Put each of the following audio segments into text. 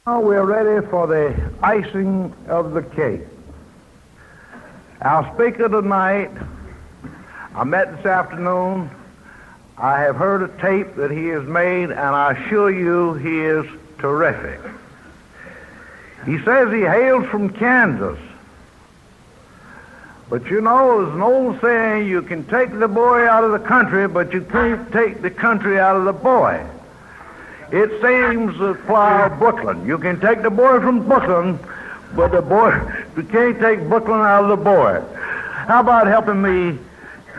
Now we're ready for the icing of the cake. Our speaker tonight, I met this afternoon. I have heard a tape that he has made, and I assure you he is terrific. He says he hails from Kansas. But you know, there's an old saying, you can take the boy out of the country, but you can't take the country out of the boy. It seems to apply Brooklyn. You can take the boy from Brooklyn, but you can't take Brooklyn out of the boy. How about helping me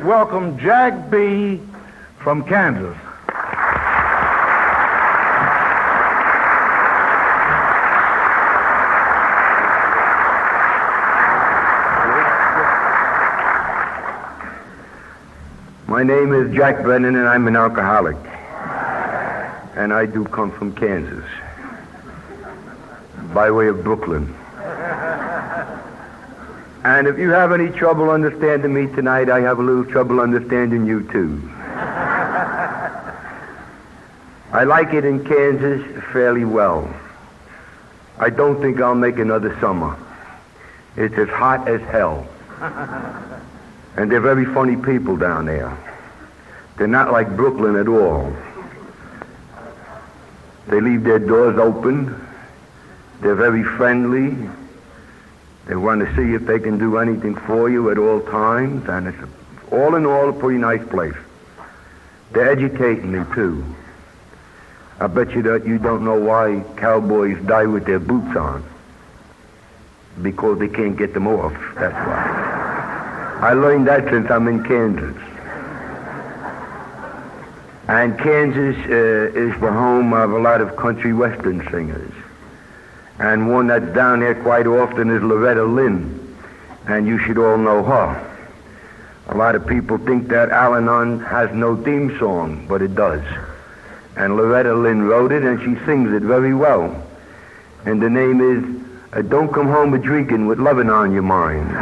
welcome Jack B. from Kansas? My name is Jack Brennan, and I'm an alcoholic. And I do come from Kansas, by way of Brooklyn. And if you have any trouble understanding me tonight, I have a little trouble understanding you, too. I like it in Kansas fairly well. I don't think I'll make another summer. It's as hot as hell. And they're very funny people down there. They're not like Brooklyn at all. They leave their doors open. They're very friendly. They want to see if they can do anything for you at all times. And it's all in all a pretty nice place. They're educating me, too. I bet you that you don't know why cowboys die with their boots on. Because they can't get them off. That's why. I learned that since I'm in Kansas. And Kansas is the home of a lot of country western singers. And one that's down there quite often is Loretta Lynn. And you should all know her. A lot of people think that Al-Anon has no theme song, but it does. And Loretta Lynn wrote it, and she sings it very well. And the name is Don't Come Home A-Drinking with Lovin' on Your Mind.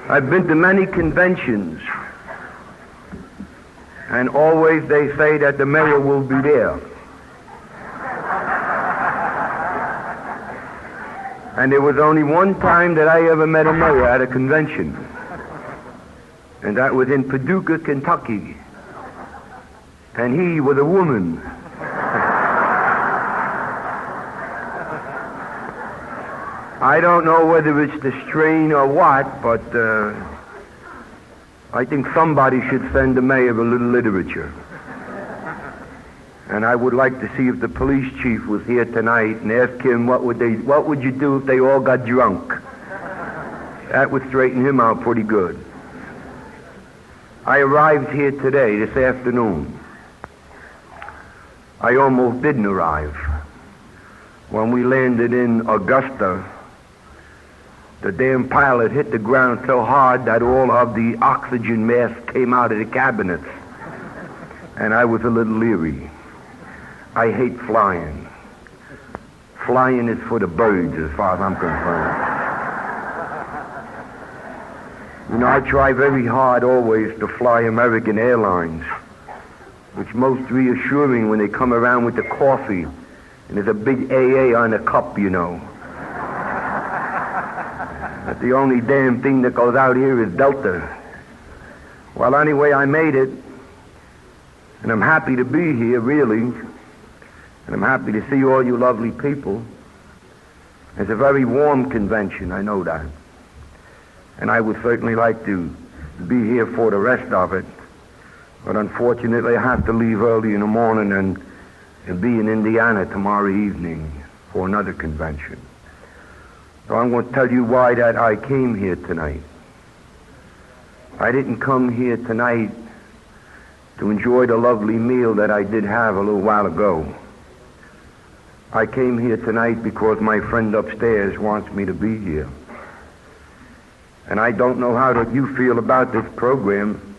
I've been to many conventions, and always they say that the mayor will be there. And there was only one time that I ever met a mayor at a convention, and that was in Paducah, Kentucky. And he was a woman. I don't know whether it's the strain or what, but I think somebody should send the mayor a little literature. And I would like to see if the police chief was here tonight and ask him what would you do if they all got drunk. That would straighten him out pretty good. I arrived here today, this afternoon. I almost didn't arrive. When we landed in Augusta, the damn pilot hit the ground so hard that all of the oxygen masks came out of the cabinets. And I was a little leery. I hate flying. Flying is for the birds as far as I'm concerned. You know, I try very hard always to fly American Airlines, which most reassuring when they come around with the coffee and there's a big AA on the cup, you know. But the only damn thing that goes out here is Delta. Well, anyway, I made it. And I'm happy to be here, really. And I'm happy to see all you lovely people. It's a very warm convention, I know that. And I would certainly like to be here for the rest of it. But unfortunately, I have to leave early in the morning and be in Indiana tomorrow evening for another convention. So I'm going to tell you why that I came here tonight. I didn't come here tonight to enjoy the lovely meal that I did have a little while ago. I came here tonight because my friend upstairs wants me to be here. And I don't know how you feel about this program,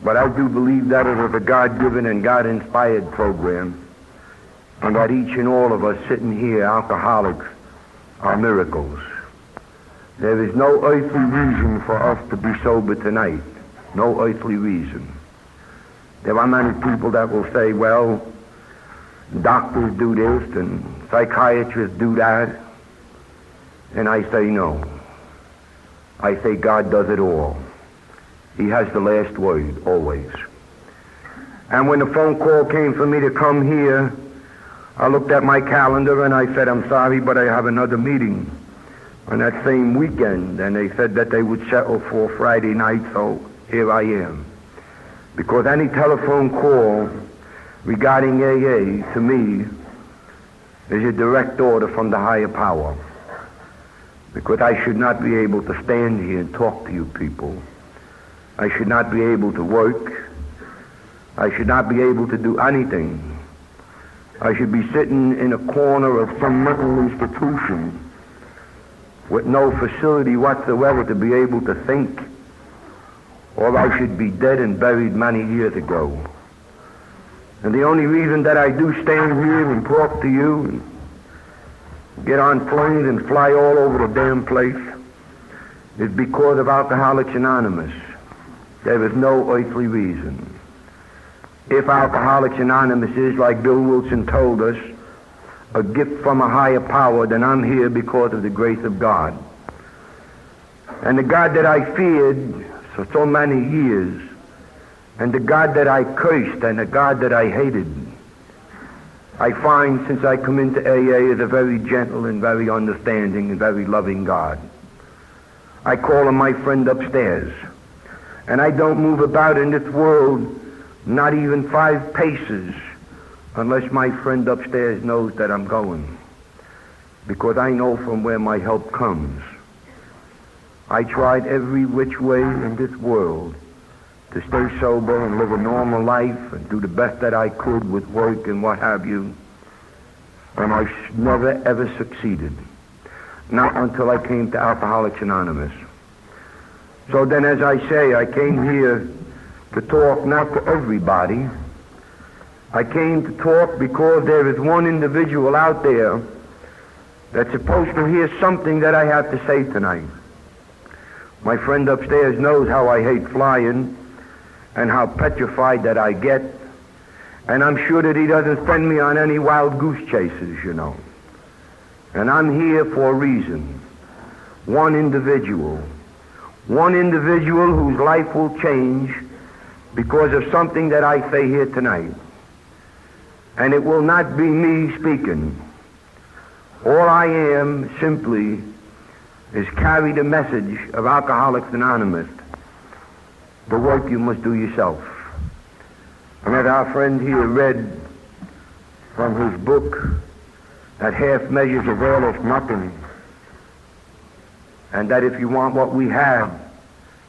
but I do believe that it was a God-given and God-inspired program. and that each and all of us sitting here, alcoholics, are miracles. There is no earthly reason for us to be sober tonight. No earthly reason. There are many people that will say, well, doctors do this and psychiatrists do that. And I say no. I say God does it all. He has the last word, always. And when the phone call came for me to come here, I looked at my calendar and I said, I'm sorry, but I have another meeting on that same weekend. And they said that they would settle for Friday night, so here I am. Because any telephone call regarding AA to me is a direct order from the higher power. Because I should not be able to stand here and talk to you people. I should not be able to work. I should not be able to do anything. I should be sitting in a corner of some mental institution with no facility whatsoever to be able to think. Or I should be dead and buried many years ago. And the only reason that I do stand here and talk to you and get on planes and fly all over the damn place is because of Alcoholics Anonymous. There is no earthly reason. If Alcoholics Anonymous is, like Bill Wilson told us, a gift from a higher power, then I'm here because of the grace of God. And the God that I feared for so many years, and the God that I cursed, and the God that I hated, I find since I come into AA is a very gentle and very understanding and very loving God. I call him my friend upstairs. And I don't move about in this world not even 5 paces unless my friend upstairs knows that I'm going. Because I know from where my help comes. I tried every which way in this world to stay sober and live a normal life and do the best that I could with work and what have you. And I never ever succeeded. Not until I came to Alcoholics Anonymous. So then, as I say, I came here to talk not to everybody. I came to talk because there is one individual out there that's supposed to hear something that I have to say tonight. My friend upstairs knows how I hate flying and how petrified that I get. And I'm sure that he doesn't send me on any wild goose chases, you know. And I'm here for a reason. One individual whose life will change because of something that I say here tonight. And it will not be me speaking. All I am simply is carry the message of Alcoholics Anonymous. The work you must do yourself. And as our friend here read from his book, that half measures availeth nothing. And that if you want what we have,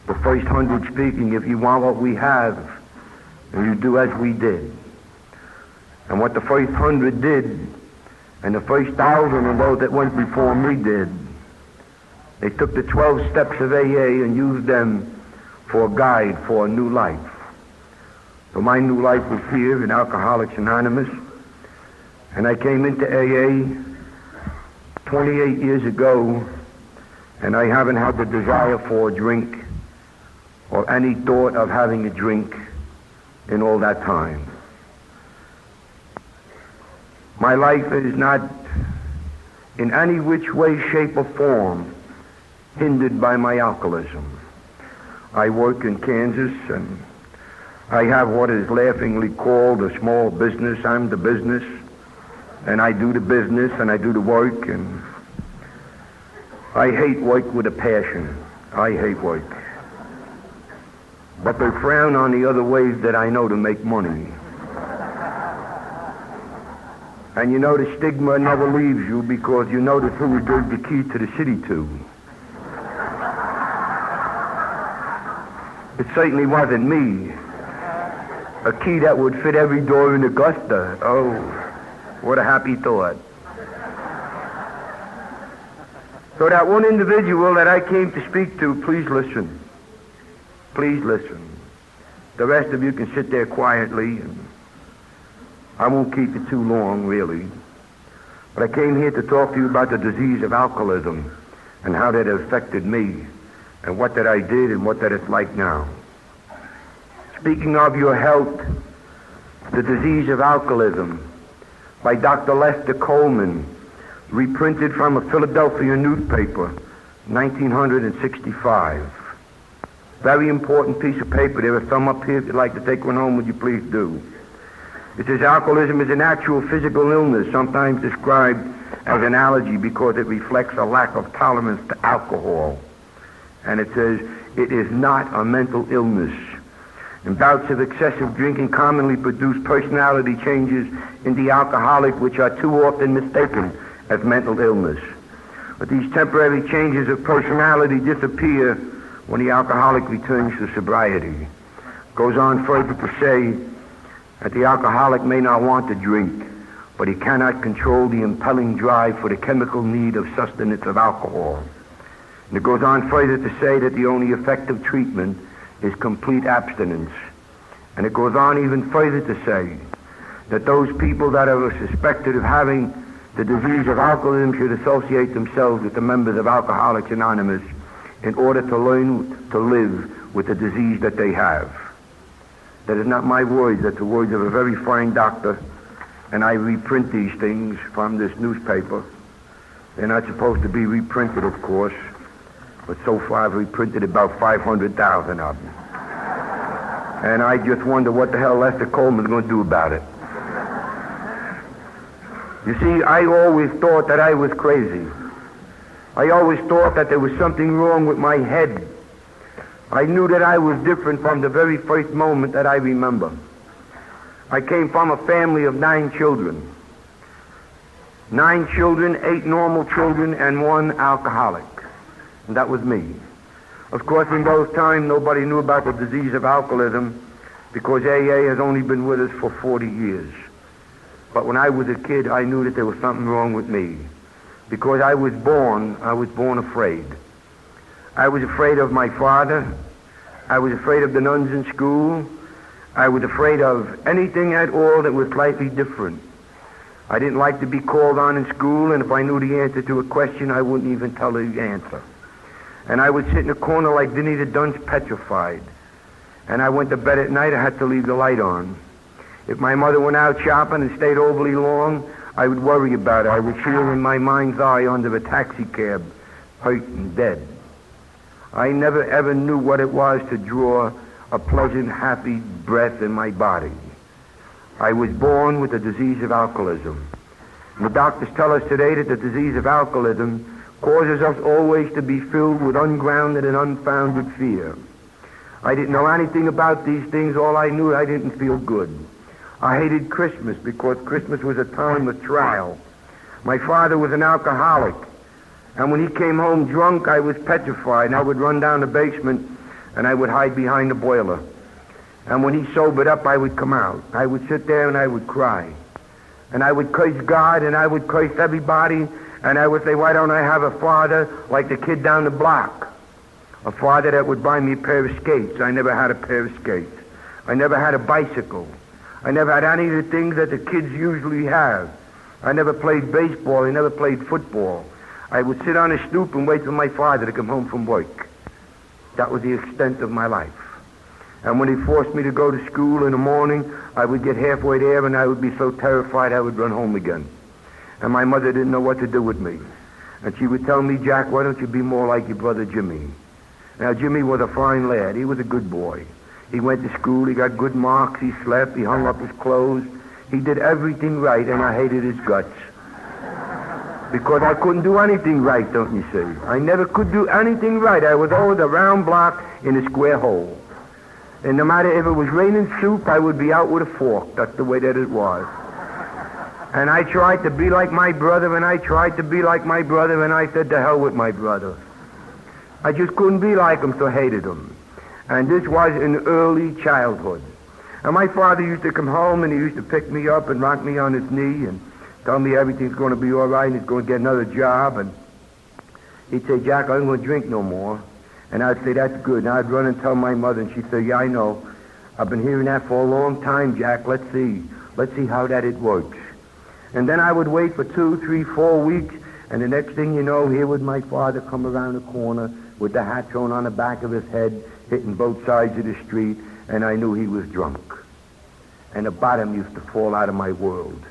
the first 100 speaking, if you want what we have, then you do as we did. And what the first 100 did, and the first 1,000 of those that went before me did, they took the 12 steps of AA and used them for a guide for a new life. So my new life was here in Alcoholics Anonymous, and I came into AA 28 years ago, and I haven't had the desire for a drink or any thought of having a drink in all that time. My life is not in any which way, shape, or form hindered by my alcoholism. I work in Kansas, and I have what is laughingly called a small business. I'm the business, and I do the business, and I do the work, and I hate work with a passion. I hate work. But they frown on the other ways that I know to make money. And you know the stigma never leaves you because you notice who we gave the key to the city to. It certainly wasn't me. A key that would fit every door in Augusta. Oh, what a happy thought. So that one individual that I came to speak to, please listen. Please listen. The rest of you can sit there quietly. And I won't keep you too long, really. But I came here to talk to you about the disease of alcoholism and how that affected me and what that I did and what that it's like now. Speaking of your health, the disease of alcoholism by Dr. Lester Coleman, reprinted from a Philadelphia newspaper, 1965. Very important piece of paper. There are some up here. If you'd like to take one home, would you please do? It says alcoholism is an actual physical illness, sometimes described as an allergy because it reflects a lack of tolerance to alcohol. And it says it is not a mental illness. And bouts of excessive drinking commonly produce personality changes in the alcoholic which are too often mistaken as mental illness. But these temporary changes of personality disappear when the alcoholic returns to sobriety. Goes on further to say that the alcoholic may not want to drink, but he cannot control the impelling drive for the chemical need of sustenance of alcohol. And it goes on further to say that the only effective treatment is complete abstinence. And it goes on even further to say that those people that are suspected of having the disease of alcoholism should associate themselves with the members of Alcoholics Anonymous in order to learn to live with the disease that they have. That is not my words, that's the words of a very fine doctor, and I reprint these things from this newspaper. They're not supposed to be reprinted, of course, but so far I've reprinted about 500,000 of them. And I just wonder what the hell Lester Coleman's going to do about it. You see, I always thought that I was crazy. I always thought that there was something wrong with my head. I knew that I was different from the very first moment that I remember. I came from a family of 9 children. 9 children, 8 normal children, and 1 alcoholic. And that was me. Of course, in those times, nobody knew about the disease of alcoholism because AA has only been with us for 40 years. But when I was a kid, I knew that there was something wrong with me. Because I was born afraid. I was afraid of my father. I was afraid of the nuns in school. I was afraid of anything at all that was slightly different. I didn't like to be called on in school, and if I knew the answer to a question, I wouldn't even tell the answer. And I would sit in a corner like Dinny the Dunce, petrified. And I went to bed at night, I had to leave the light on. If my mother went out shopping and stayed overly long, I would worry about it. I would feel in my mind's eye under a taxi cab, hurt and dead. I never ever knew what it was to draw a pleasant, happy breath in my body. I was born with the disease of alcoholism. And the doctors tell us today that the disease of alcoholism causes us always to be filled with ungrounded and unfounded fear. I didn't know anything about these things. All I knew, I didn't feel good. I hated Christmas because Christmas was a time of trial. My father was an alcoholic, and when he came home drunk, I was petrified, and I would run down the basement, and I would hide behind the boiler. And when he sobered up, I would come out. I would sit there, and I would cry. And I would curse God, and I would curse everybody, and I would say, why don't I have a father like the kid down the block? A father that would buy me a pair of skates. I never had a pair of skates. I never had a bicycle. I never had any of the things that the kids usually have. I never played baseball. I never played football. I would sit on a stoop and wait for my father to come home from work. That was the extent of my life. And when he forced me to go to school in the morning, I would get halfway there and I would be so terrified I would run home again. And my mother didn't know what to do with me. And she would tell me, Jack, why don't you be more like your brother Jimmy? Now, Jimmy was a fine lad. He was a good boy. He went to school, he got good marks, he slept, he hung up his clothes. He did everything right, and I hated his guts. Because I couldn't do anything right, don't you see? I never could do anything right. I was always a round block in a square hole. And no matter if it was raining soup, I would be out with a fork. That's the way that it was. And I tried to be like my brother, and I tried to be like my brother, and I said, to hell with my brother. I just couldn't be like him, so I hated him. And this was in early childhood. And my father used to come home and he used to pick me up and rock me on his knee and tell me everything's going to be all right and he's going to get another job. And he'd say, Jack, I ain't going to drink no more. And I'd say, that's good. And I'd run and tell my mother and she'd say, yeah, I know. I've been hearing that for a long time, Jack. Let's see Let's see how that it works. And then I would wait for 2, 3, 4 weeks, and the next thing you know, here would my father come around the corner with the hat thrown on the back of his head, hitting both sides of the street, and I knew he was drunk. And the bottom used to fall out of my world.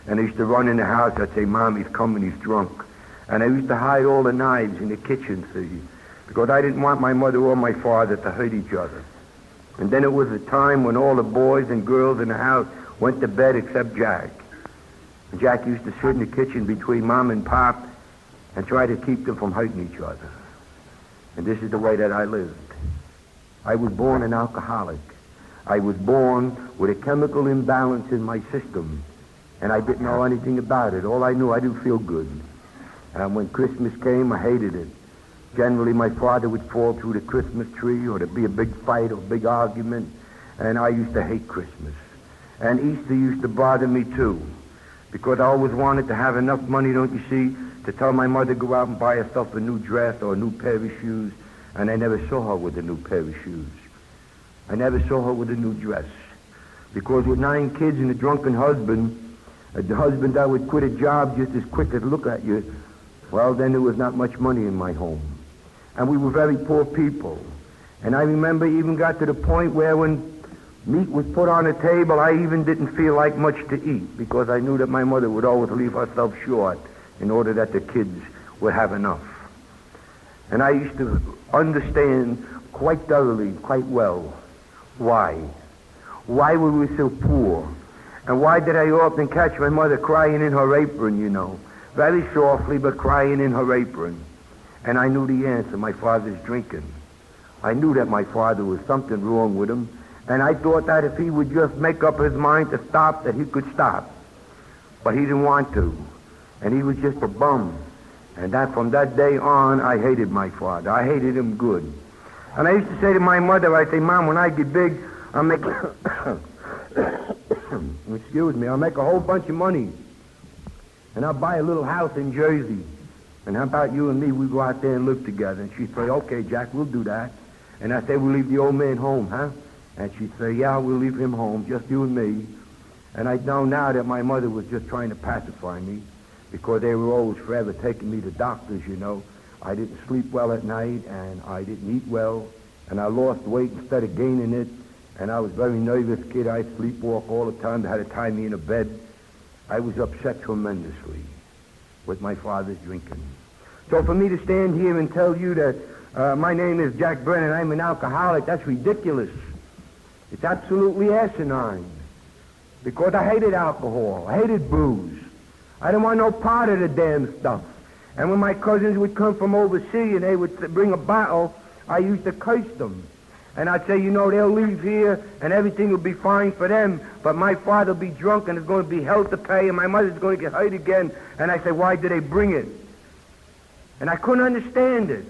And I used to run in the house. I'd say, Mom, he's coming, he's drunk. And I used to hide all the knives in the kitchen, see, because I didn't want my mother or my father to hurt each other. And then it was a time when all the boys and girls in the house went to bed except Jack. And Jack used to sit in the kitchen between Mom and Pop and try to keep them from hurting each other. And this is the way that I lived. I was born an alcoholic. I was born with a chemical imbalance in my system, and I didn't know anything about it. All I knew, I didn't feel good. And when Christmas came, I hated it. Generally, my father would fall through the Christmas tree, or there'd be a big fight or a big argument, and I used to hate Christmas. And Easter used to bother me, too, because I always wanted to have enough money, don't you see, to tell my mother to go out and buy herself a new dress or a new pair of shoes, and I never saw her with a new pair of shoes. I never saw her with a new dress, because with 9 kids and a drunken husband, the husband that would quit a job just as quick as look at you, well, then there was not much money in my home. And we were very poor people. And I remember even got to the point where when meat was put on the table, I even didn't feel like much to eat, because I knew that my mother would always leave herself short in order that the kids would have enough. And I used to understand quite thoroughly, quite well, why. Why were we so poor? And why did I often catch my mother crying in her apron, you know, very softly, but crying in her apron. And I knew the answer, my father's drinking. I knew that my father was something wrong with him, and I thought that if he would just make up his mind to stop, that he could stop. But he didn't want to, and he was just a bum. And that from that day on, I hated my father. I hated him good. And I used to say to my mother, I'd say, Mom, when I get big, I'll make, excuse me, I'll make a whole bunch of money. And I'll buy a little house in Jersey. And how about you and me, we go out there and live together? And she'd say, okay, Jack, we'll do that. And I'd say, we'll leave the old man home, huh? And she'd say, yeah, we'll leave him home, just you and me. And I know now that my mother was just trying to pacify me, because they were always forever taking me to doctors, you know. I didn't sleep well at night, and I didn't eat well, and I lost weight instead of gaining it, and I was a very nervous kid. I'd sleepwalk all the time. They had to tie me in a bed. I was upset tremendously with my father's drinking. So for me to stand here and tell you that my name is Jack Brennan, I'm an alcoholic, that's ridiculous. It's absolutely asinine, because I hated alcohol. I hated booze. I didn't want no part of the damn stuff. And when my cousins would come from overseas and they would bring a bottle, I used to curse them. And I'd say, you know, they'll leave here and everything will be fine for them, but my father will be drunk and there's going to be hell to pay and my mother's going to get hurt again. And I say, why did they bring it? And I couldn't understand it.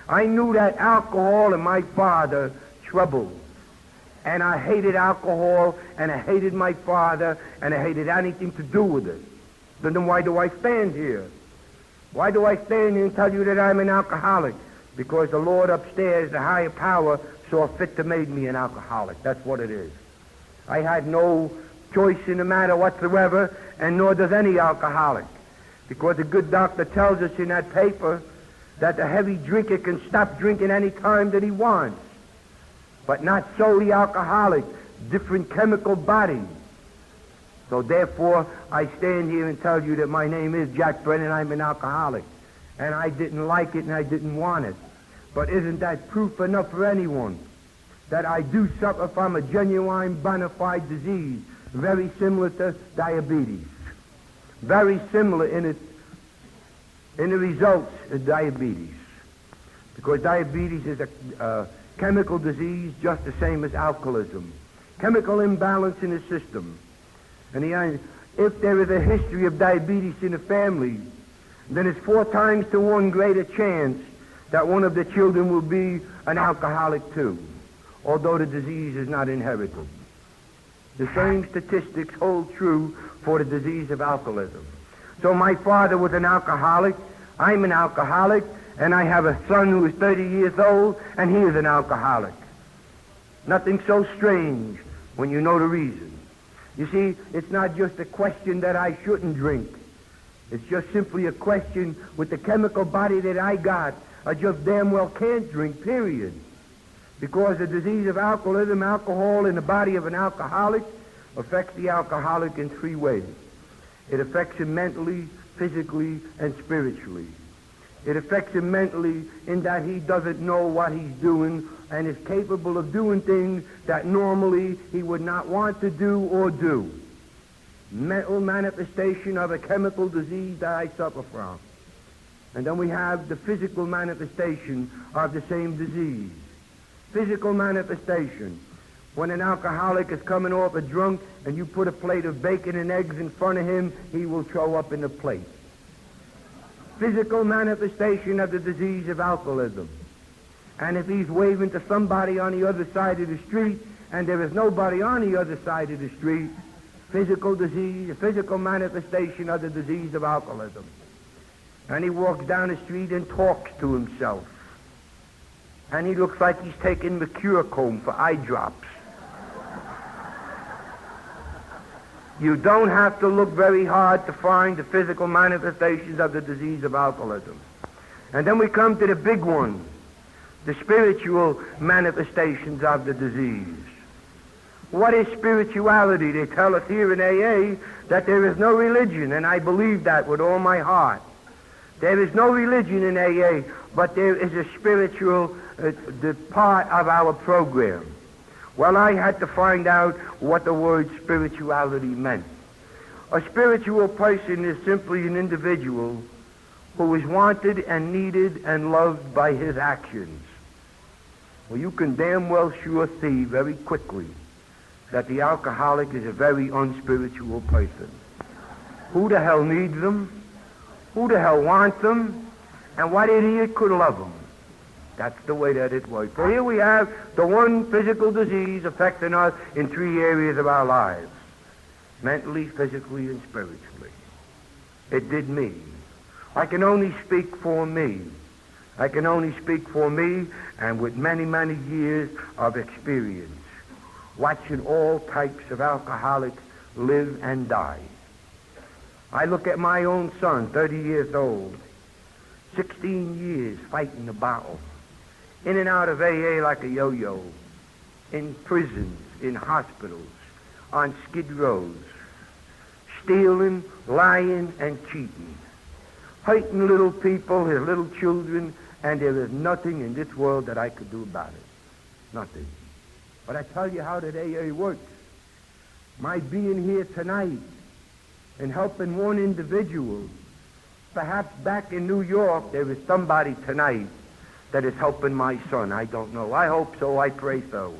I knew that alcohol and my father troubled. And I hated alcohol and I hated my father and I hated anything to do with it. So then why do I stand here? Why do I stand here and tell you that I'm an alcoholic? Because the Lord upstairs, the higher power, saw fit to make me an alcoholic. That's what it is. I had no choice in the matter whatsoever, and nor does any alcoholic. Because the good doctor tells us in that paper that the heavy drinker can stop drinking any time that he wants. But not so the alcoholic. Different chemical body. So therefore, I stand here and tell you that my name is Jack Brennan, I'm an alcoholic. And I didn't like it and I didn't want it. But isn't that proof enough for anyone that I do suffer from a genuine bona fide disease, very similar to diabetes? Very similar in the results of diabetes. Because diabetes is a chemical disease just the same as alcoholism. Chemical imbalance in the system. And if there is a history of diabetes in the family, then it's 4 times to 1 greater chance that one of the children will be an alcoholic too, although the disease is not inherited. The same statistics hold true for the disease of alcoholism. So my father was an alcoholic, I'm an alcoholic, and I have a son who is 30 years old, and he is an alcoholic. Nothing so strange when you know the reason. You see, it's not just a question that I shouldn't drink. It's just simply a question with the chemical body that I got, I just damn well can't drink, period. Because the disease of alcoholism, alcohol in the body of an alcoholic, affects the alcoholic in three ways. It affects him mentally, physically, and spiritually. It affects him mentally in that he doesn't know what he's doing and is capable of doing things that normally he would not want to do or do. Mental manifestation of a chemical disease that I suffer from. And then we have the physical manifestation of the same disease. Physical manifestation. When an alcoholic is coming off a drunk and you put a plate of bacon and eggs in front of him, he will throw up in the plate. Physical manifestation of the disease of alcoholism. And if he's waving to somebody on the other side of the street and there is nobody on the other side of the street, physical disease, physical manifestation of the disease of alcoholism. And he walks down the street and talks to himself. And he looks like he's taking mercurochrome for eye drops. You don't have to look very hard to find the physical manifestations of the disease of alcoholism. And then we come to the big one, the spiritual manifestations of the disease. What is spirituality? They tell us here in AA that there is no religion, and I believe that with all my heart. There is no religion in AA, but there is a spiritual the part of our program. Well, I had to find out what the word spirituality meant. A spiritual person is simply an individual who is wanted and needed and loved by his actions. Well, you can damn well sure see very quickly that the alcoholic is a very unspiritual person. Who the hell needs them? Who the hell wants them? And what idiot could love them? That's the way that it works. So here we have the one physical disease affecting us in three areas of our lives. Mentally, physically, and spiritually. It did me. I can only speak for me. I can only speak for me, and with many, many years of experience, watching all types of alcoholics live and die. I look at my own son, 30 years old, 16 years fighting the battle, in and out of AA like a yo-yo, in prisons, in hospitals, on skid rows, stealing, lying, and cheating, hurting little people, his little children, and there is nothing in this world that I could do about it. Nothing. But I tell you how that AA works. My being here tonight and helping one individual, perhaps back in New York there is somebody tonight that is helping my son. I don't know. I hope so. I pray so.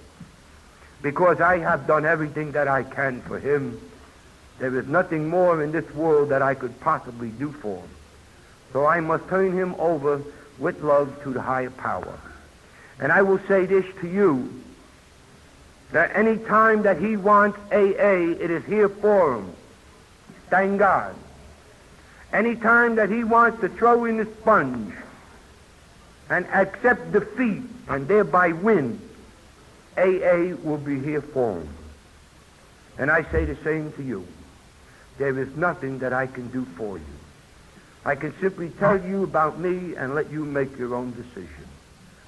Because I have done everything that I can for him. There is nothing more in this world that I could possibly do for him. So I must turn him over with love to the higher power. And I will say this to you, that any time that he wants AA, it is here for him. Thank God. Any time that he wants to throw in the sponge and accept defeat and thereby win, AA will be here for him. And I say the same to you. There is nothing that I can do for you. I can simply tell you about me and let you make your own decision.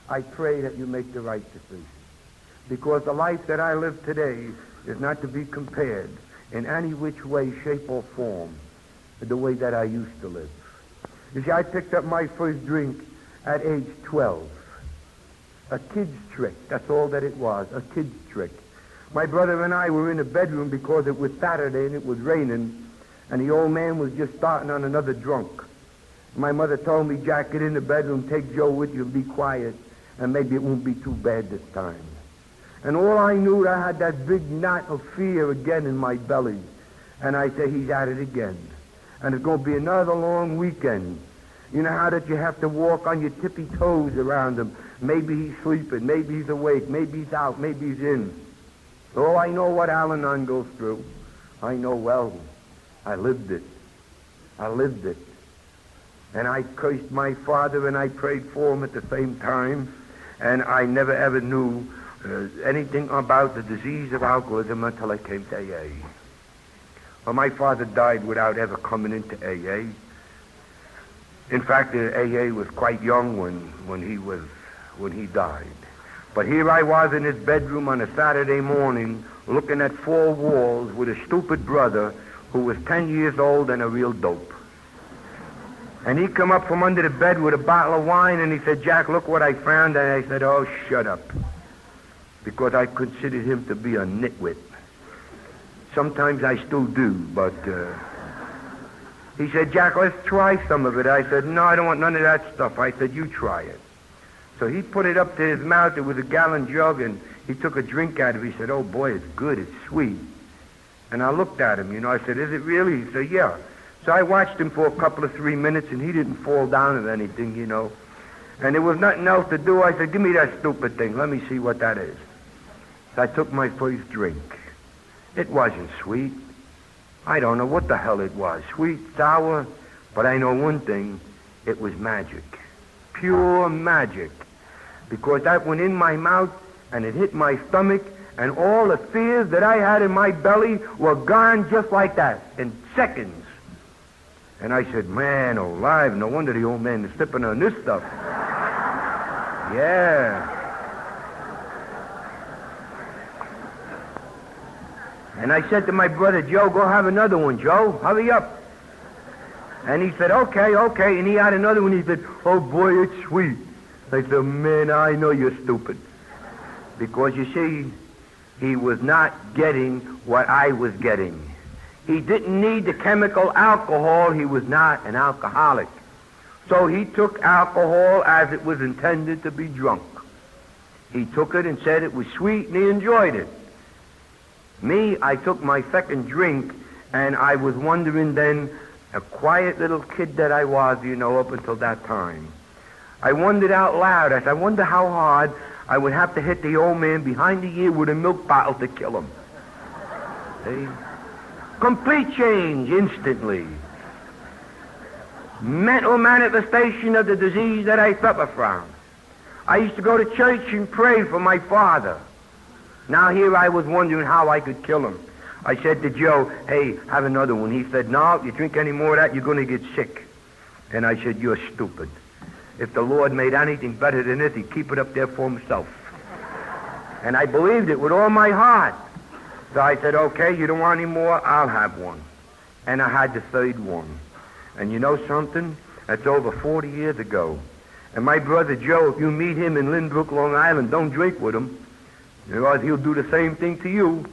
I pray that you make the right decision. Because the life that I live today is not to be compared in any which way, shape, or form with the way that I used to live. You see, I picked up my first drink at age 12. A kid's trick. That's all that it was, a kid's trick. My brother and I were in the bedroom because it was Saturday and it was raining, and the old man was just starting on another drunk. My mother told me, Jack, get in the bedroom, take Joe with you, and be quiet, and maybe it won't be too bad this time. And all I knew, I had that big knot of fear again in my belly. And I said, he's at it again. And it's going to be another long weekend. You know how that you have to walk on your tippy toes around him. Maybe he's sleeping, maybe he's awake, maybe he's out, maybe he's in. Oh, I know what Al-Anon goes through. I know well. I lived it. I lived it. And I cursed my father and I prayed for him at the same time. And I never ever knew anything about the disease of alcoholism until I came to AA. Well, my father died without ever coming into AA. In fact, the AA was quite young when he died. But here I was in his bedroom on a Saturday morning looking at four walls with a stupid brother who was 10 years old and a real dope. And he come up from under the bed with a bottle of wine and he said, Jack, look what I found. And I said, oh, shut up. Because I considered him to be a nitwit. Sometimes I still do, but he said, Jack, let's try some of it. I said, no, I don't want none of that stuff. I said, you try it. So he put it up to his mouth. It was a gallon jug, and he took a drink out of it. He said, oh, boy, it's good. It's sweet. And I looked at him, I said, is it really? He said, yeah. So I watched him for a couple of 3 minutes, and he didn't fall down at anything, And there was nothing else to do. I said, give me that stupid thing. Let me see what that is. So I took my first drink. It wasn't sweet. I don't know what the hell it was. Sweet, sour, but I know one thing. It was magic. Pure magic. Because that went in my mouth, and it hit my stomach, and all the fears that I had in my belly were gone just like that, in seconds. And I said, man alive, no wonder the old man is sipping on this stuff. Yeah. And I said to my brother, Joe, go have another one, Joe. Hurry up. And he said, okay. And he had another one. He said, oh, boy, it's sweet. I said, man, I know you're stupid. Because, you see, he was not getting what I was getting. He didn't need the chemical alcohol. He was not an alcoholic. So he took alcohol as it was intended to be drunk. He took it and said it was sweet, and he enjoyed it. Me, I took my second drink, and I was wondering then, a quiet little kid that I was, up until that time. I wondered out loud. I said, I wonder how hard I would have to hit the old man behind the ear with a milk bottle to kill him. See? Complete change instantly. Mental manifestation of the disease that I suffer from. I used to go to church and pray for my father. Now here I was wondering how I could kill him. I said to Joe, hey, have another one. He said, no, if you drink any more of that, you're going to get sick. And I said, you're stupid. If the Lord made anything better than this, he'd keep it up there for himself. And I believed it with all my heart. So I said, okay, you don't want any more? I'll have one. And I had the third one. And you know something? That's over 40 years ago. And my brother Joe, if you meet him in Lynbrook, Long Island, don't drink with him. Otherwise he'll do the same thing to you.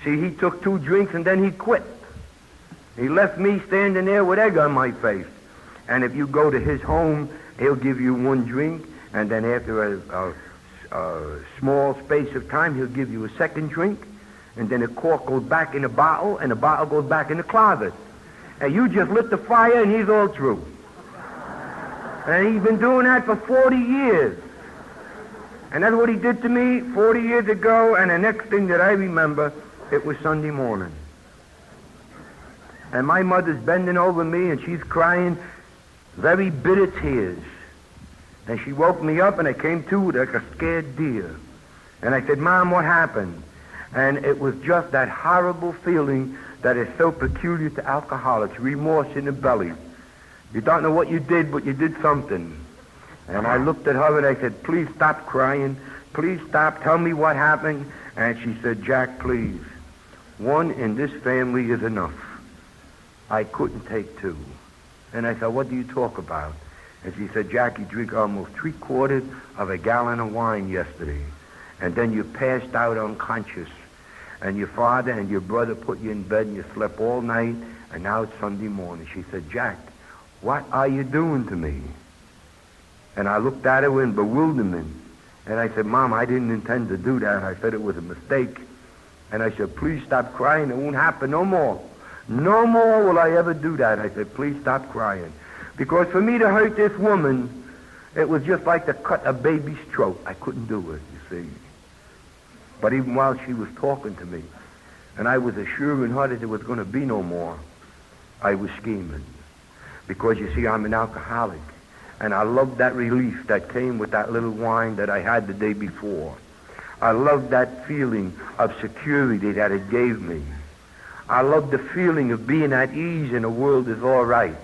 See, he took 2 drinks and then he quit. He left me standing there with egg on my face. And if you go to his home, he'll give you 1 drink, and then after a small space of time, he'll give you a second drink, and then the cork goes back in the bottle, and the bottle goes back in the closet. And you just lit the fire, and he's all through. And he's been doing that for 40 years. And that's what he did to me 40 years ago, and the next thing that I remember, it was Sunday morning. And my mother's bending over me, and she's crying very bitter tears. And she woke me up, and I came to like a scared deer. And I said, Mom, what happened? And it was just that horrible feeling that is so peculiar to alcoholics, remorse in the belly. You don't know what you did, but you did something. And I looked at her, and I said, please stop crying. Please stop. Tell me what happened. And she said, Jack, please. 1 in this family is enough. I couldn't take 2. And I said, what do you talk about? And she said, Jack, you drank almost 3/4 of a gallon of wine yesterday. And then you passed out unconscious. And your father and your brother put you in bed and you slept all night. And now it's Sunday morning. She said, Jack, what are you doing to me? And I looked at her in bewilderment. And I said, Mom, I didn't intend to do that. I said it was a mistake. And I said, please stop crying. It won't happen no more. No more will I ever do that. I said, please stop crying. Because for me to hurt this woman, it was just like to cut a baby's throat. I couldn't do it, you see. But even while she was talking to me, and I was assuring her that there was going to be no more, I was scheming. Because, you see, I'm an alcoholic. And I loved that relief that came with that little wine that I had the day before. I loved that feeling of security that it gave me. I love the feeling of being at ease and the world is all right.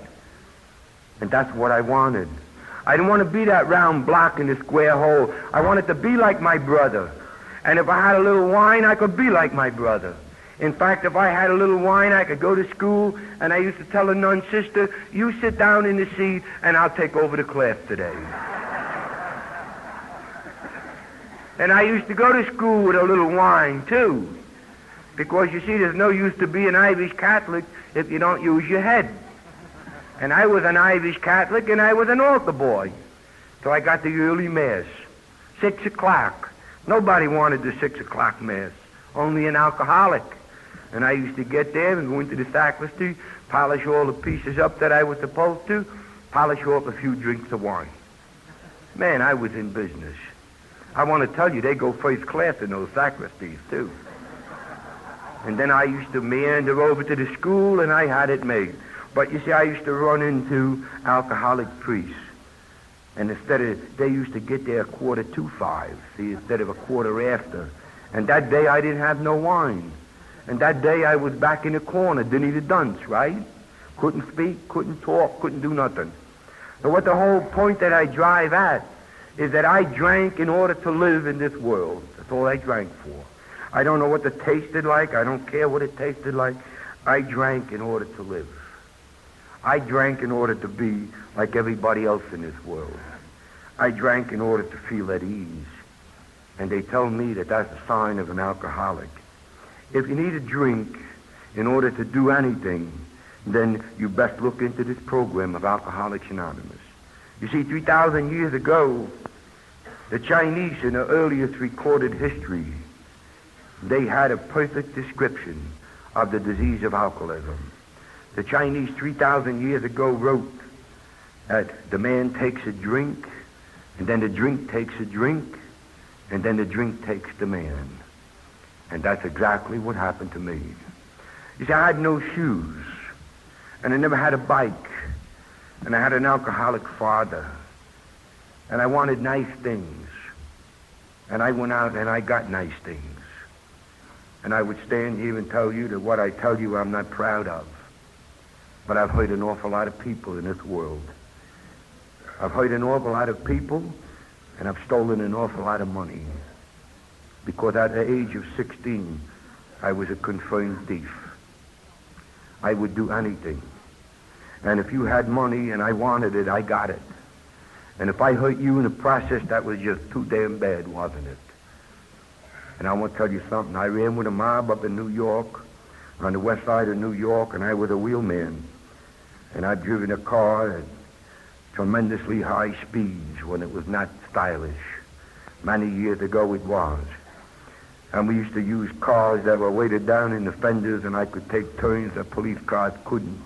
And that's what I wanted. I didn't want to be that round block in the square hole. I wanted to be like my brother. And if I had a little wine, I could be like my brother. In fact, if I had a little wine, I could go to school, and I used to tell a nun sister, you sit down in the seat, and I'll take over the class today. And I used to go to school with a little wine, too. Because, you see, there's no use to be an Irish Catholic if you don't use your head. And I was an Irish Catholic, and I was an altar boy. So I got the early Mass, 6 o'clock. Nobody wanted the 6 o'clock Mass, only an alcoholic. And I used to get there and go into the sacristy, polish all the pieces up that I was supposed to, polish off a few drinks of wine. Man, I was in business. I want to tell you, they go first class in those sacristies, too. And then I used to meander over to the school, and I had it made. But you see, I used to run into alcoholic priests. And they used to get there 4:45, see, instead of 4:15. And that day I didn't have no wine. And that day I was back in the corner, didn't eat a dunce, right? Couldn't speak, couldn't talk, couldn't do nothing. So what the whole point that I drive at is that I drank in order to live in this world. That's all I drank for. I don't know what it tasted like. I don't care what it tasted like. I drank in order to live. I drank in order to be like everybody else in this world. I drank in order to feel at ease. And they tell me that that's a sign of an alcoholic. If you need a drink in order to do anything, then you best look into this program of Alcoholics Anonymous. You see, 3,000 years ago, the Chinese, in the earliest recorded history, they had a perfect description of the disease of alcoholism. The Chinese 3,000 years ago wrote that the man takes a drink, and then the drink takes a drink, and then the drink takes the man. And that's exactly what happened to me. You see, I had no shoes, and I never had a bike, and I had an alcoholic father, and I wanted nice things, and I went out and I got nice things. And I would stand here and tell you that what I tell you I'm not proud of. But I've hurt an awful lot of people in this world. I've hurt an awful lot of people, and I've stolen an awful lot of money. Because at the age of 16, I was a confirmed thief. I would do anything. And if you had money and I wanted it, I got it. And if I hurt you in the process, that was just too damn bad, wasn't it? And I want to tell you something. I ran with a mob up in New York, on the west side of New York, and I was a wheelman. And I'd driven a car at tremendously high speeds when it was not stylish. Many years ago it was. And we used to use cars that were weighted down in the fenders, and I could take turns that police cars couldn't.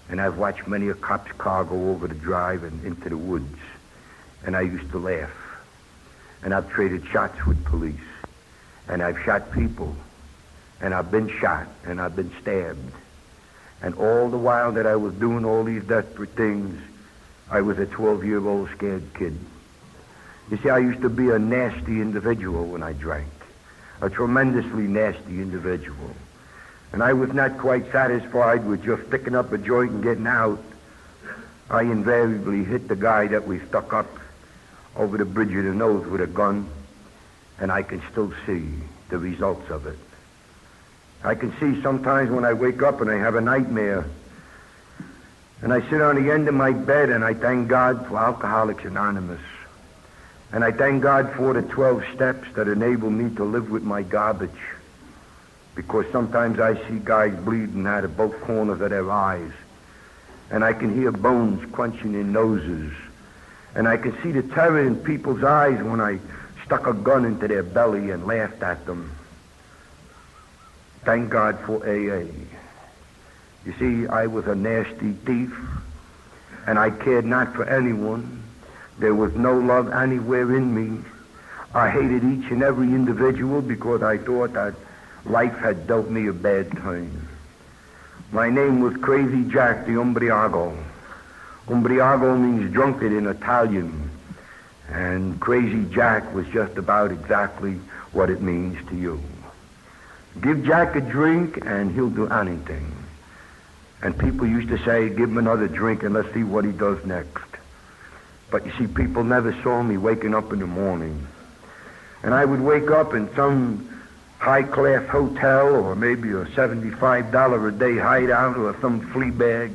And I've watched many a cop's car go over the drive and into the woods. And I used to laugh. And I've traded shots with police. And I've shot people. And I've been shot. And I've been stabbed. And all the while that I was doing all these desperate things, I was a 12-year-old scared kid. You see, I used to be a nasty individual when I drank. A tremendously nasty individual. And I was not quite satisfied with just sticking up a joint and getting out. I invariably hit the guy that we stuck up over the bridge of the nose with a gun, and I can still see the results of it. I can see sometimes when I wake up and I have a nightmare, and I sit on the end of my bed and I thank God for Alcoholics Anonymous. And I thank God for the 12 steps that enable me to live with my garbage. Because sometimes I see guys bleeding out of both corners of their eyes. And I can hear bones crunching in noses. And I can see the terror in people's eyes when I stuck a gun into their belly and laughed at them. Thank God for AA. You see, I was a nasty thief, and I cared not for anyone. There was no love anywhere in me. I hated each and every individual because I thought that life had dealt me a bad time. My name was Crazy Jack the Umbriago. Umbriago means drunkard in Italian, and Crazy Jack was just about exactly what it means to you. Give Jack a drink and he'll do anything. And people used to say, give him another drink and let's see what he does next. But you see, people never saw me waking up in the morning. And I would wake up in some high-class hotel or maybe a $75 a day hideout or some flea bag.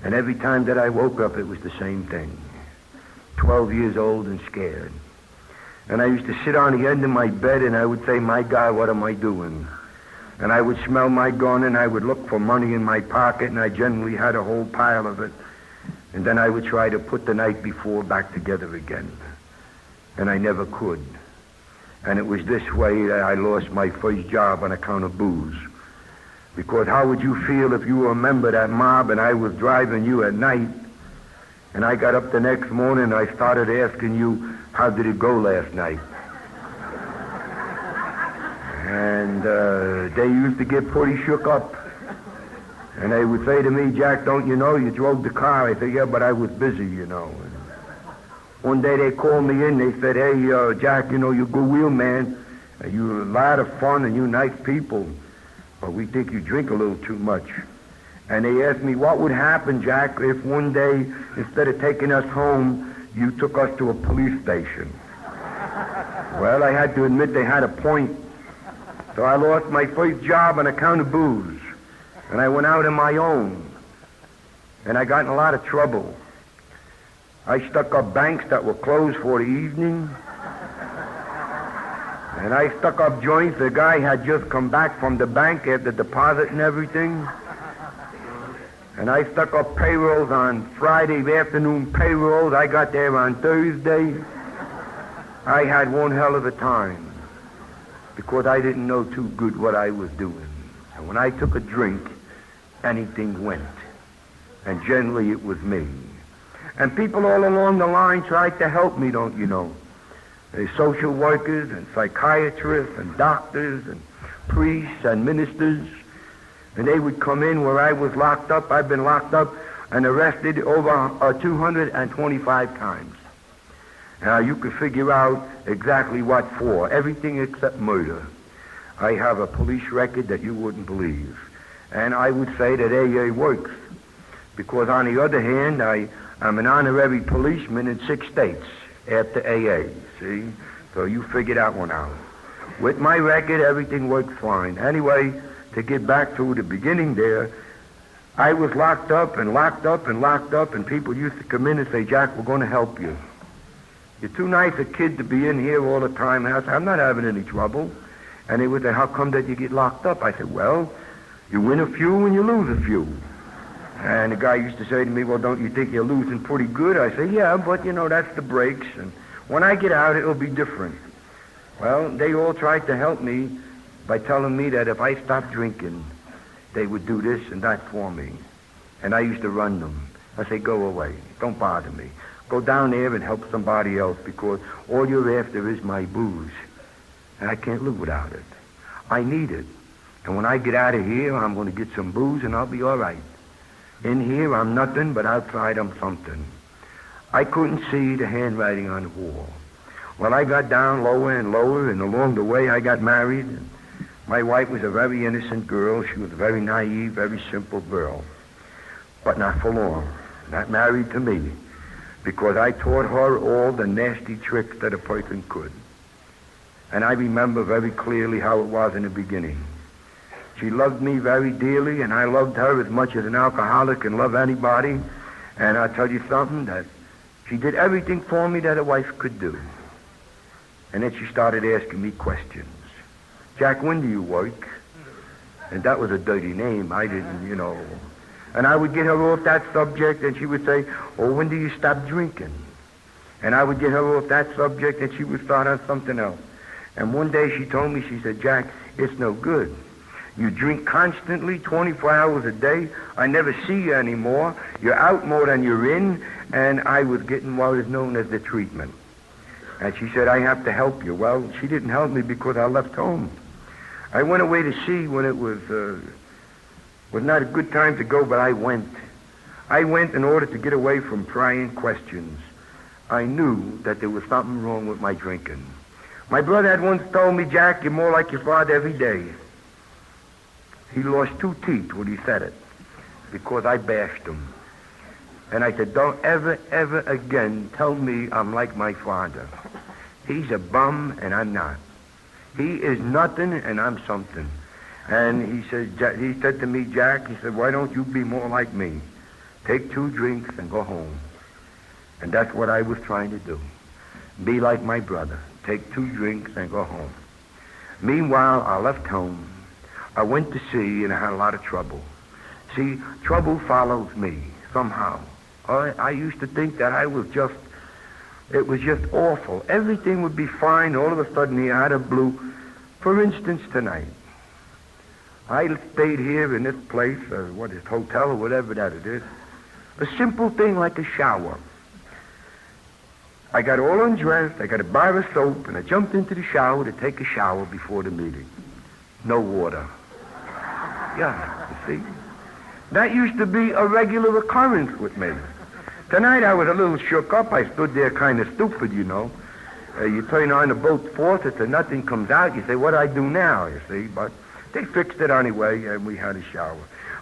And every time that I woke up, it was the same thing. 12 years old and scared. And I used to sit on the end of my bed and I would say, my God, what am I doing? And I would smell my gun and I would look for money in my pocket, and I generally had a whole pile of it. And then I would try to put the night before back together again. And I never could. And it was this way that I lost my first job on account of booze. Because how would you feel if you were a member of that mob and I was driving you at night, and I got up the next morning and I started asking you, how did it go last night? And they used to get pretty shook up. And they would say to me, Jack, don't you know you drove the car? I said, yeah, but I was busy, you know. And one day they called me in. They said, hey, Jack, you know, you're a good wheel man. You're a lot of fun and you nice people. But we think you drink a little too much. And they asked me, what would happen, Jack, if one day, instead of taking us home, you took us to a police station? Well, I had to admit they had a point. So I lost my first job on account of booze. And I went out on my own. And I got in a lot of trouble. I stuck up banks that were closed for the evening. And I stuck up joints. The guy had just come back from the bank after deposit and everything. And I stuck up payrolls on Friday afternoon payrolls. I got there on Thursday. I had one hell of a time because I didn't know too good what I was doing. And when I took a drink, anything went. And generally it was me. And people all along the line tried to help me, don't you know. There's social workers and psychiatrists and doctors and priests and ministers. And they would come in where I was locked up. I've been locked up and arrested over 225 times. Now, you could figure out exactly what for. Everything except murder. I have a police record that you wouldn't believe. And I would say that AA works. Because on the other hand, I'm an honorary policeman in 6 states after AA, see? So you figure that one out. With my record, everything works fine. Anyway, to get back to the beginning there, I was locked up and locked up and locked up, and people used to come in and say, Jack, we're going to help you. You're too nice a kid to be in here all the time. And I said, I'm not having any trouble. And they would say, how come that you get locked up? I said, well, you win a few and you lose a few. And the guy used to say to me, well, don't you think you're losing pretty good? I say, yeah, but, you know, that's the breaks. And when I get out, it'll be different. Well, they all tried to help me by telling me that if I stopped drinking, they would do this and that for me. And I used to run them. I say, go away. Don't bother me. Go down there and help somebody else because all you're after is my booze. And I can't live without it. I need it. And when I get out of here, I'm going to get some booze and I'll be all right. In here, I'm nothing, but outside, I'm something. I couldn't see the handwriting on the wall. Well, I got down lower and lower, and along the way, I got married. And my wife was a very innocent girl. She was a very naive, very simple girl. But not for long. Not married to me. Because I taught her all the nasty tricks that a person could. And I remember very clearly how it was in the beginning. She loved me very dearly, and I loved her as much as an alcoholic can love anybody. And I'll tell you something, that she did everything for me that a wife could do. And then she started asking me questions. Jack, when do you work? And that was a dirty name. I didn't, you know. And I would get her off that subject, and she would say, oh, when do you stop drinking? And I would get her off that subject, and she would start on something else. And one day she told me, she said, Jack, it's no good. You drink constantly, 24 hours a day. I never see you anymore. You're out more than you're in. And I was getting what is known as the treatment. And she said, I have to help you. Well, she didn't help me because I left home. I went away to sea when it was not a good time to go, but I went. I went in order to get away from prying questions. I knew that there was something wrong with my drinking. My brother had once told me, Jack, you're more like your father every day. He lost 2 teeth when he said it, because I bashed him. And I said, don't ever, ever again tell me I'm like my father. He's a bum, and I'm not. He is nothing, and I'm something. And he said to me, Jack, he said, why don't you be more like me? Take 2 drinks and go home. And that's what I was trying to do. Be like my brother. Take 2 drinks and go home. Meanwhile, I left home. I went to sea, and I had a lot of trouble. See, trouble follows me somehow. I used to think that it was just awful. Everything would be fine. All of a sudden, he out of blue. For instance, tonight, I stayed here in this place, hotel or whatever that it is. A simple thing like a shower. I got all undressed, I got a bar of soap, and I jumped into the shower to take a shower before the meeting. No water. Yeah, you see? That used to be a regular occurrence with me. Tonight I was a little shook up. I stood there kind of stupid, you know. You turn on the boat faucet and nothing comes out. You say, what do I do now, you see? But they fixed it anyway, and we had a shower.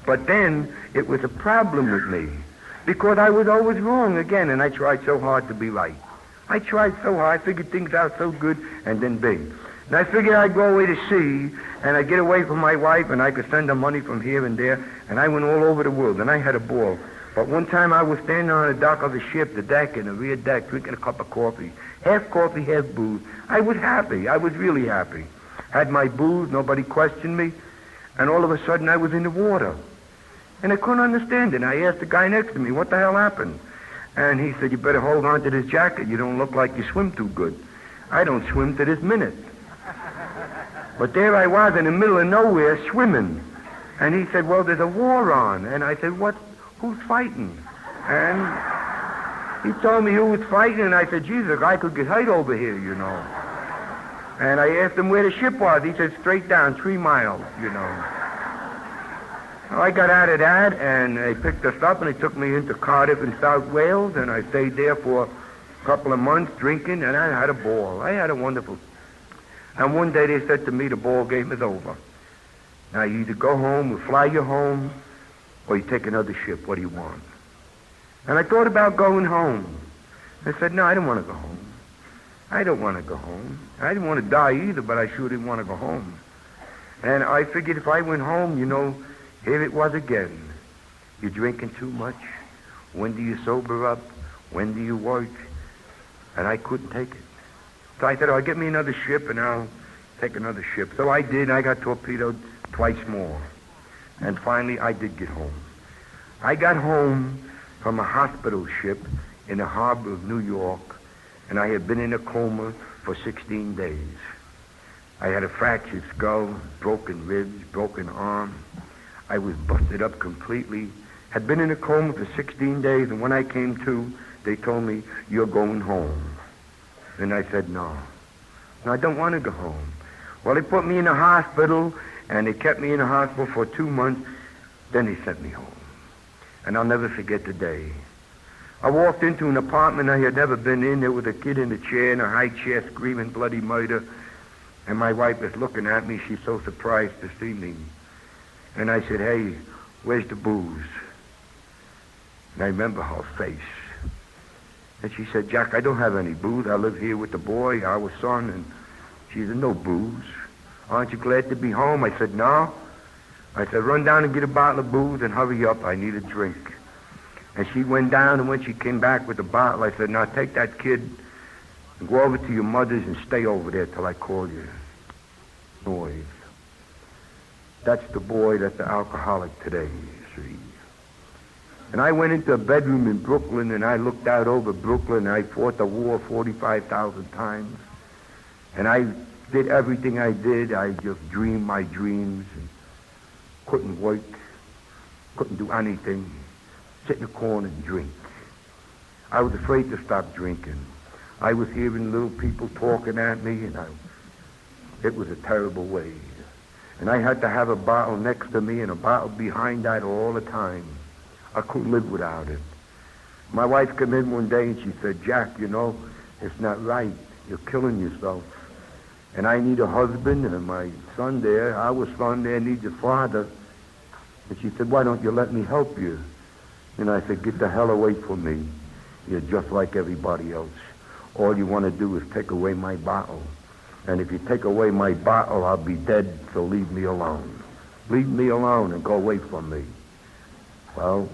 But then it was a problem with me, because I was always wrong again, and I tried so hard to be right. I tried so hard. I figured things out so good, and then bing. And I figured I'd go away to sea, and I'd get away from my wife, and I could send her money from here and there, and I went all over the world, and I had a ball. But one time I was standing on the dock of the ship, the deck, in the rear deck, drinking a cup of coffee. Half coffee, half booze. I was happy. I was really happy. Had my booze, nobody questioned me, and all of a sudden I was in the water. And I couldn't understand it. And I asked the guy next to me, what the hell happened? And he said, you better hold on to this jacket. You don't look like you swim too good. I don't swim to this minute. But there I was in the middle of nowhere swimming. And he said, well, there's a war on. And I said, who's fighting? And he told me who was fighting, and I said, Jesus, I could get hurt over here, you know. And I asked him where the ship was. He said, straight down, 3 miles, you know. So I got out of that, and they picked us up, and they took me into Cardiff in South Wales, and I stayed there for a couple of months drinking, and I had a ball. I had a wonderful... And one day they said to me, the ball game is over. Now, you either go home, we'll fly you home, or you take another ship. What do you want? And I thought about going home. I said, no, I don't want to go home. I don't want to go home. I didn't want to die either, but I sure didn't want to go home. And I figured if I went home, you know, here it was again. You're drinking too much. When do you sober up? When do you work? And I couldn't take it. So I said, oh, get me another ship and I'll take another ship. So I did. I got torpedoed twice more. And finally, I did get home. I got home from a hospital ship in the harbor of New York, and I had been in a coma for 16 days. I had a fractured skull, broken ribs, broken arm. I was busted up completely. Had been in a coma for 16 days, and when I came to, they told me, you're going home. And I said, no, I don't want to go home. Well, they put me in a hospital, and they kept me in the hospital for 2 months. Then they sent me home. And I'll never forget the day. I walked into an apartment I had never been in. There was a kid in a chair, in a high chair, screaming bloody murder. And my wife was looking at me. She's so surprised to see me. And I said, hey, where's the booze? And I remember her face. And she said, Jack, I don't have any booze. I live here with the boy, our son. And she said, no booze. Aren't you glad to be home? I said, no. I said, run down and get a bottle of booze and hurry up. I need a drink. And she went down, and when she came back with the bottle, I said, now take that kid and go over to your mother's and stay over there till I call you. Noise. That's the boy that's the alcoholic today, you see. And I went into a bedroom in Brooklyn, and I looked out over Brooklyn, and I fought the war 45,000 times. And I did everything I did. I just dreamed my dreams and couldn't work, couldn't do anything, sit in a corner and drink. I was afraid to stop drinking. I was hearing little people talking at me, and it was a terrible way. And I had to have a bottle next to me and a bottle behind that all the time. I couldn't live without it. My wife came in one day and she said, Jack, you know, it's not right. You're killing yourself. And I need a husband, and my son there, our son there, needs a father. And she said, why don't you let me help you? And I said, get the hell away from me. You're just like everybody else. All you want to do is take away my bottle. And if you take away my bottle, I'll be dead, so leave me alone. Leave me alone and go away from me. Well,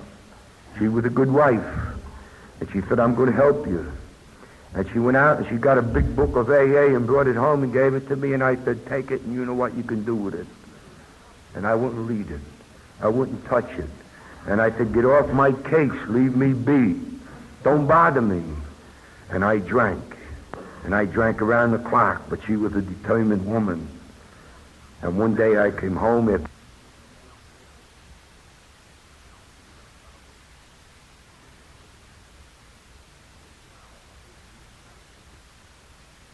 she was a good wife. And she said, I'm going to help you. And she went out and she got a big book of AA and brought it home and gave it to me. And I said, take it and you know what you can do with it. And I wouldn't read it. I wouldn't touch it. And I said, get off my case. Leave me be. Don't bother me. And I drank. And I drank around the clock, but she was a determined woman. And one day I came home after